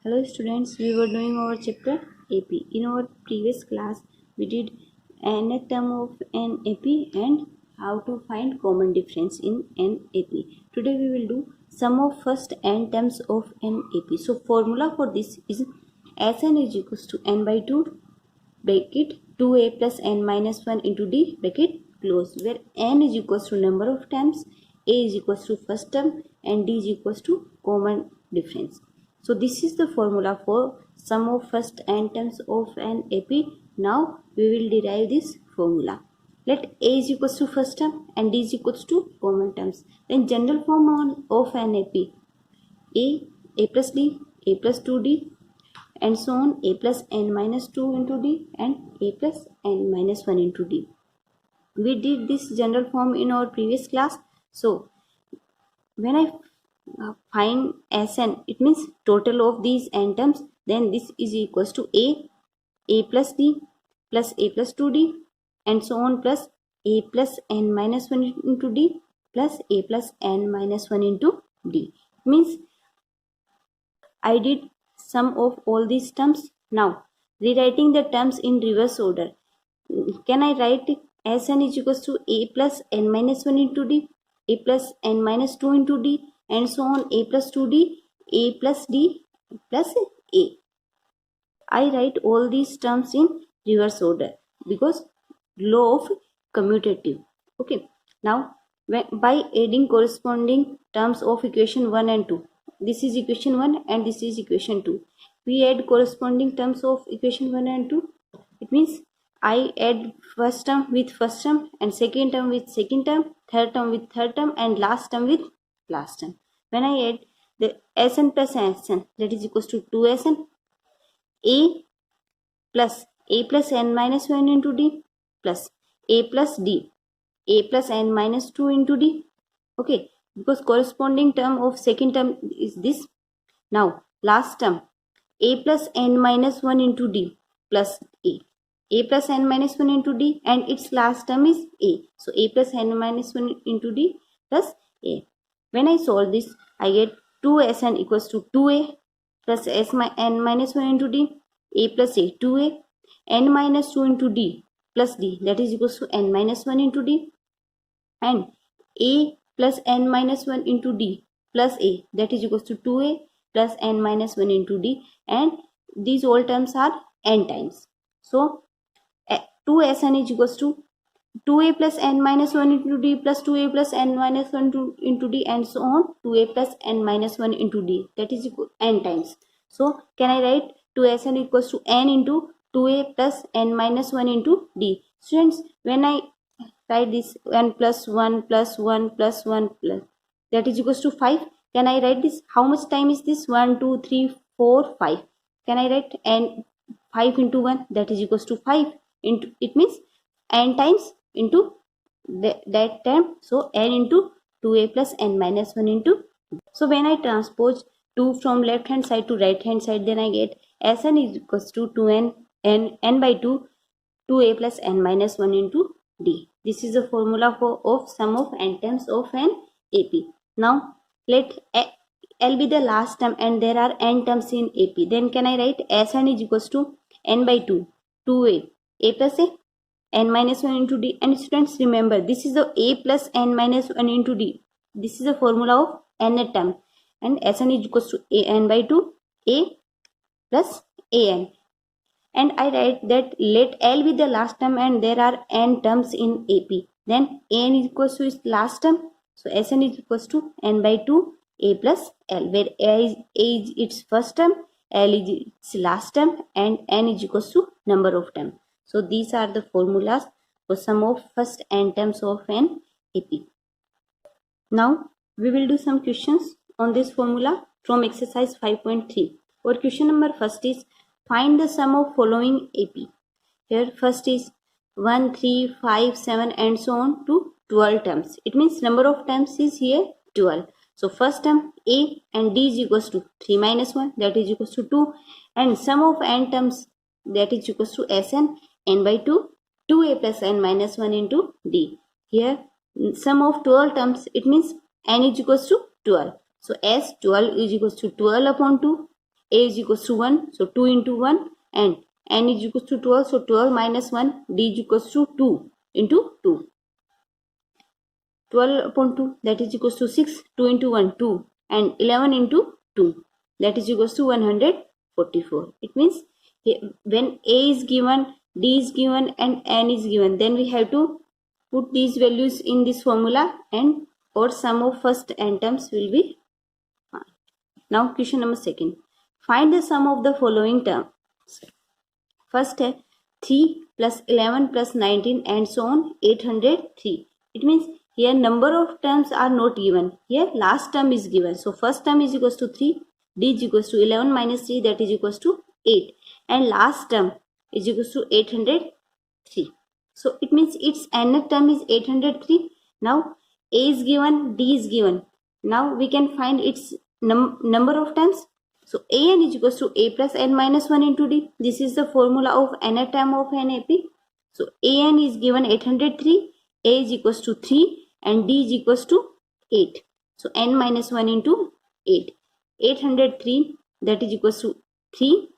Hello students, we were doing our chapter AP. In our previous class, we did nth term of an AP and how to find common difference in an AP. Today we will do sum of first n terms of an AP. So formula for this is Sn is equals to n by 2 bracket 2a plus n minus 1 into d bracket close, where n is equals to number of terms, a is equals to first term and d is equals to common difference. So this is the formula for sum of first n terms of an AP. Now we will derive this formula. Let a is equals to first term and d is equals to common terms. Then general form of an AP: a plus d, a plus 2d, and so on, a plus n minus 2 into d and a plus n minus 1 into d. We did this general form in our previous class. So when I find Sn, it means total of these n terms, then this is equals to a plus d plus a plus 2d and so on, plus a plus n minus 1 into d plus a plus n minus 1 into d. Means I did sum of all these terms. Now rewriting the terms in reverse order, can I write Sn is equals to a plus n minus 1 into d, a plus n minus 2 into d and so on, a plus 2d, a plus d plus a. I write all these terms in reverse order because law of commutative. Okay. Now by adding corresponding terms of equation 1 and 2, this is equation 1 and this is equation 2, we add corresponding terms of equation 1 and 2. It means I add first term with first term and second term with second term, third term with third term and last term with last term. When I add the Sn plus Sn, that is equals to 2Sn, a plus n minus 1 into d plus a plus d, a plus n minus 2 into d. Okay, because corresponding term of second term is this. Now last term, a plus n minus 1 into d plus a plus n minus 1 into d and its last term is a. So a plus n minus 1 into d plus a. When I solve this, I get 2Sn equals to 2a plus n minus 1 into d, a plus a, 2a, n minus 2 into d plus d, that is equals to n minus 1 into d, and a plus n minus 1 into d plus a, that is equals to 2a plus n minus 1 into d, and these all terms are n times. So 2Sn is equals to 2a plus n minus 1 into d plus 2a plus n minus 1 into d and so on, 2a plus n minus 1 into d, that is equal n times. So can I write 2Sn equals to n into 2a plus n minus 1 into d? Students, when I write this n plus 1 plus 1 plus 1 plus, that is equals to 5. Can I write this? How much time is this? 1, 2, 3, 4, 5. Can I write n 5 into 1, that is equals to 5 into, it means n times into that term. So n into 2a plus n minus 1 into. So when I transpose 2 from left hand side to right hand side, then I get Sn is equals to 2n n by 2 2a plus n minus 1 into d. This is the formula for of sum of n terms of an AP. Now let L be the last term and there are n terms in AP. Then can I write Sn is equals to n by 2 2a plus a, n minus 1 into d. And students, remember, this is the a plus n minus 1 into d. This is the formula of n term, and Sn is equals to a n by 2 a plus an. And I write that let L be the last term and there are n terms in AP. Then n is equals to its last term. So Sn is equals to n by 2 a plus L, where a is its first term, L is its last term, and n is equals to number of terms. So these are the formulas for sum of first n terms of an AP. Now we will do some questions on this formula from exercise 5.3. Our question number first is find the sum of following AP. Here first is 1, 3, 5, 7 and so on to 12 terms. It means number of terms is here 12. So first term a and d is equals to 3 minus 1, that is equals to 2, and sum of n terms, that is equals to Sn n by 2 2a plus n minus 1 into d. Here sum of 12 terms, it means n is equals to 12. So S 12 is equals to 12 upon 2 A is equals to 1, so 2 into 1, and n is equals to 12, so 12 minus 1, d is equals to 2 into 2. 12 upon 2, that is equals to 6, 2 into 1, 2, and 11 into 2, that is equals to 144. It means when A is given, D is given, and n is given, then we have to put these values in this formula, and or sum of first n terms will be fine. Now question number 2. Find the sum of the following terms. First है 3 plus 11 plus 19 and so on 803. It means here number of terms are not given. Here last term is given. So first term is equals to 3. D is equals to 11 minus 3, that is equals to 8. And last term is equals to 803. So it means its nth term is 803. Now A is given, D is given. Now we can find its number of terms. So an is equals to a plus n minus 1 into d. This is the formula of nth term of an AP. So an is given 803, a is equals to 3, and d is equals to 8. So n minus 1 into 8. 803, that is equals to 3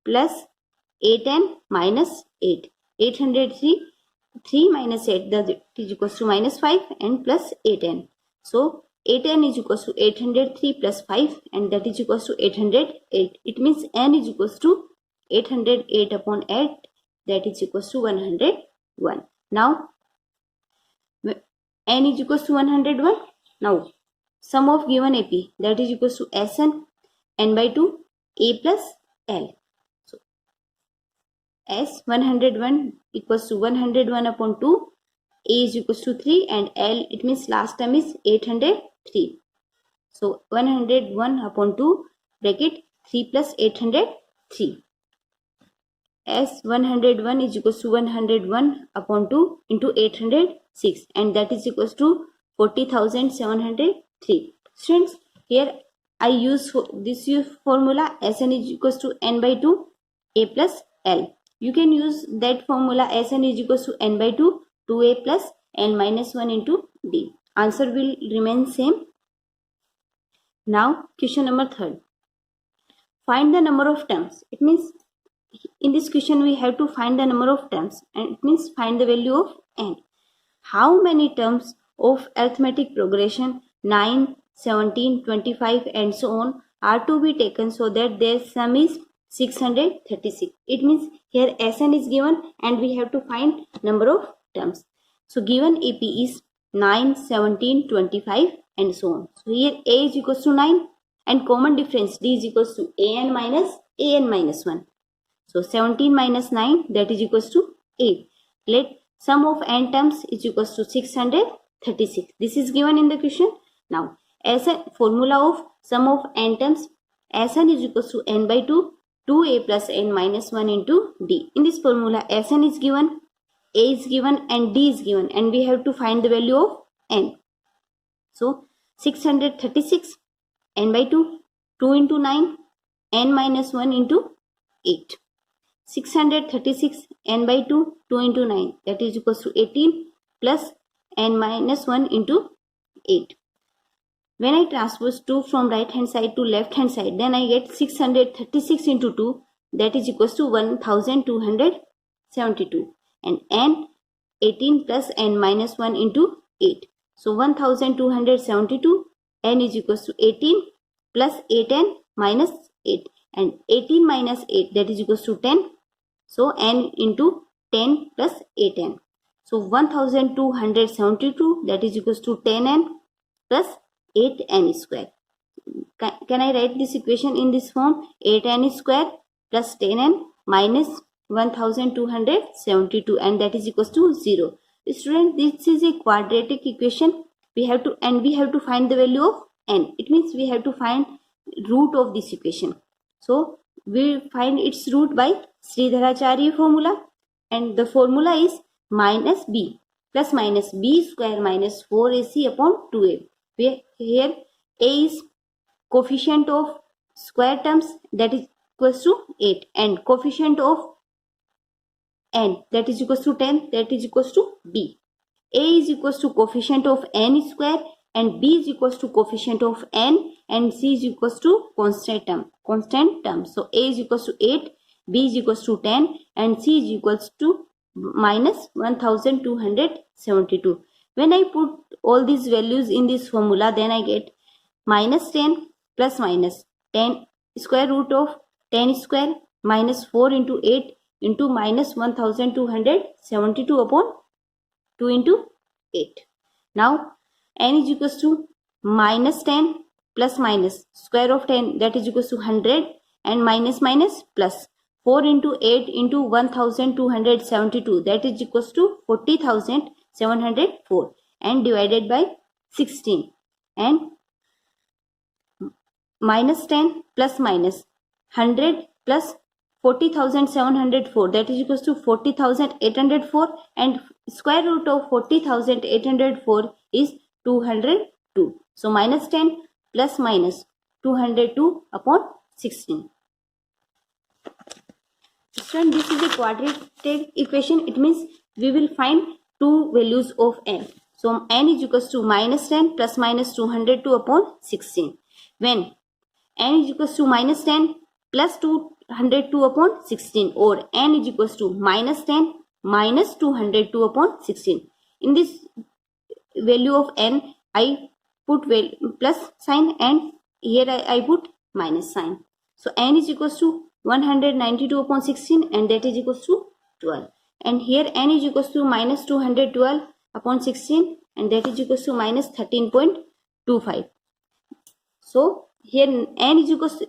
plus 8n minus 8. 803, 3 minus 8, that is equals to minus 5, and plus 8n. So 8n is equals to 803 plus 5, and that is equals to 808. It means n is equals to 808 upon 8, that is equals to 101. Now n is equals to 101. Now sum of given AP, that is equals to Sn n by 2 a plus l. So S 101 equals to 101 upon 2, a is equals to 3, and l, it means last term is 803. So 101 upon 2 bracket 3 plus 803. S 101 is equals to 101 upon 2 into 806, and that is equals to 40,703. Students, here I use this formula Sn is equals to n by 2 a plus l. You can use that formula Sn is equals to n by 2 2a plus n minus 1 into d. Answer will remain same. Now question number 3. Find the number of terms. It means in this question we have to find the number of terms, and it means find the value of n. How many terms of arithmetic progression 9, 17, 25 and so on are to be taken so that their sum is 636? It means here Sn is given and we have to find number of terms. So given AP is 9, 17, 25 and so on. So here A is equals to 9 and common difference D is equals to an minus 1. So 17 minus 9, that is equals to 8. Let sum of n terms is equals to 636. This is given in the question. Now as a formula of sum of n terms, Sn is equals to n by 2, 2a plus n minus 1 into d. In this formula Sn is given, a is given and d is given, and we have to find the value of n. So 636 n by 2, 2 into 9, n minus 1 into 8. 636 n by 2, 2 into 9, that is equals to 18 plus n minus 1 into 8. When I transpose 2 from right hand side to left hand side, then I get 636 into 2, that is equals to 1272, and n 18 plus n minus 1 into 8. So 1272, n is equals to 18 plus 8n minus 8, and 18 minus 8, that is equals to 10. So n into 10 plus 8n. So 1272, that is equals to 10n plus 8n square. Can I write this equation in this form? 8n square plus 10n minus 1272, and that is equals to 0. Student, this is a quadratic equation. We have to find the value of n. It means we have to find root of this equation. So we find its root by Sridharacharya formula, and the formula is minus b plus minus b square minus 4ac upon 2a. Where here a is coefficient of square terms, that is equals to 8, and coefficient of n, that is equals to 10, that is equals to b. A is equals to coefficient of n square, and b is equals to coefficient of n, and c is equals to constant term. constant terms. So A is equals to 8, B is equals to 10 and C is equals to minus 1272. When I put all these values in this formula, then I get minus 10 plus minus 10 square root of 10 square minus 4 into 8 into minus 1272 upon 2 into 8. Now n is equals to minus 10 plus minus square of 10, that is equals to 100, and minus minus plus 4 into 8 into 1272, that is equals to 40,704, and divided by 16, and minus 10 plus minus 100 plus 40,704, that is equals to 40,804, and square root of 40,804 is 202. So minus 10 plus minus 202 upon 16. So this is a quadratic equation. It means we will find two values of n. So n is equals to minus 10 plus minus 202 upon 16. When n is equals to minus 10 plus 202 upon 16, or n is equals to minus 10 minus 202 upon 16. In this value of n, I put plus sign, and here I put minus sign. So n is equals to 192 upon 16, and that is equals to 12. And here n is equals to minus 212 upon 16, and that is equals to minus 13.25. So here n is equals to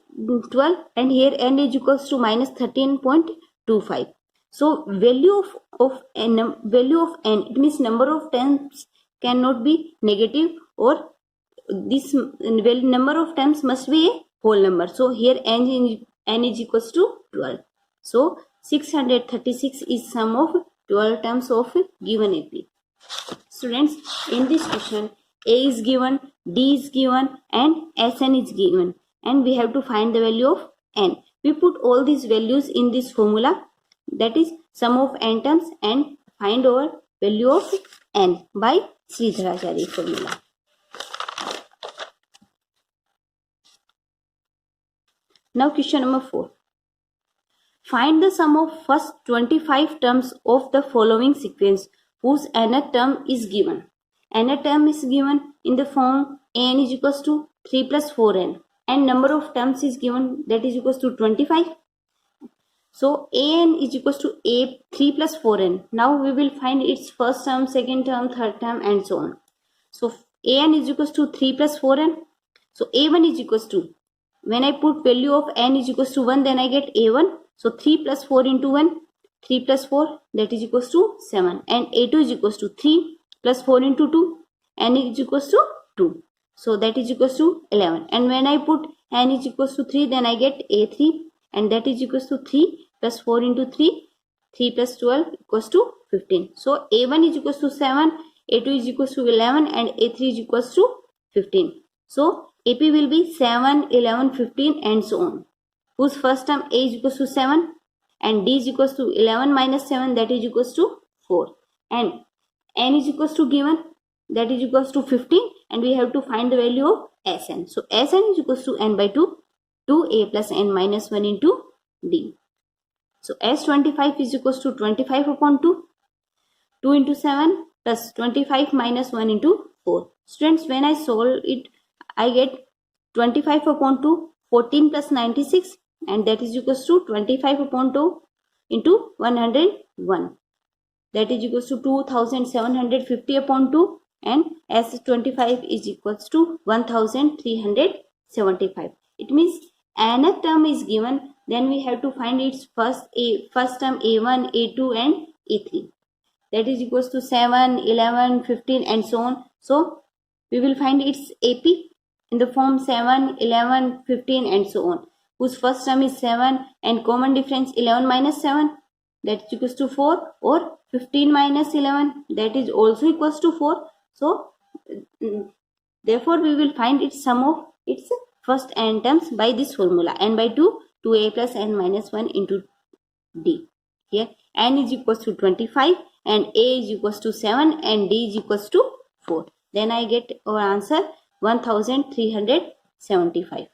12, and here n is equals to minus 13.25. So value of n, it means number of terms cannot be negative, or this number of terms must be a whole number. So here n is equals to 12. So 636 is sum of 12 terms of given AP. Students, in this question, A is given, D is given, and Sn is given, and we have to find the value of n. We put all these values in this formula, that is sum of n terms, and find our value of n by Sridharacharya formula. Now question number 4. Find the sum of first 25 terms of the following sequence whose nth term is given. Nth term is given in the form an is equals to 3 plus 4n, and number of terms is given, that is equals to 25. So an is equals to a 3 plus 4n. Now we will find its first term, second term, third term, and so on. So an is equals to 3 plus 4n. So a1 is equals to, when I put value of n is equals to 1, then I get a1. So 3 plus 4 into 1, 3 plus 4, that is equals to 7. And a2 is equals to 3 plus 4 into 2, n is equals to 2. So that is equals to 11. And when I put n is equals to 3, then I get a3, and that is equals to 3 plus 4 into 3, 3 plus 12 equals to 15. So a1 is equals to 7, a2 is equals to 11, and a3 is equals to 15. So AP will be 7, 11, 15, and so on, whose first term A is equals to 7, and D is equals to 11 minus 7, that is equals to 4, and n is equals to given, that is equals to 15, and we have to find the value of Sn. So Sn is equals to n by 2, 2a plus n minus 1 into D. So S25 is equals to 25 upon 2, 2 into 7 plus 25 minus 1 into 4. Students, when I solve it, I get 25 upon 2, 14 plus 96, and that is equals to 25 upon 2 into 101. That is equals to 2750 upon 2, and S25 is equals to 1375. It means nth term is given, then we have to find its first term a1, a2, and a3. That is equals to 7, 11, 15, and so on. So we will find its AP in the form 7, 11, 15, and so on, whose first term is 7, and common difference 11 minus 7, that is equals to 4, or 15 minus 11, that is also equals to 4. So therefore we will find its sum of its first n terms by this formula, n by 2, 2a plus n minus 1 into D. Here n is equals to 25, and a is equals to 7, and D is equals to 4. Then I get our answer 1375.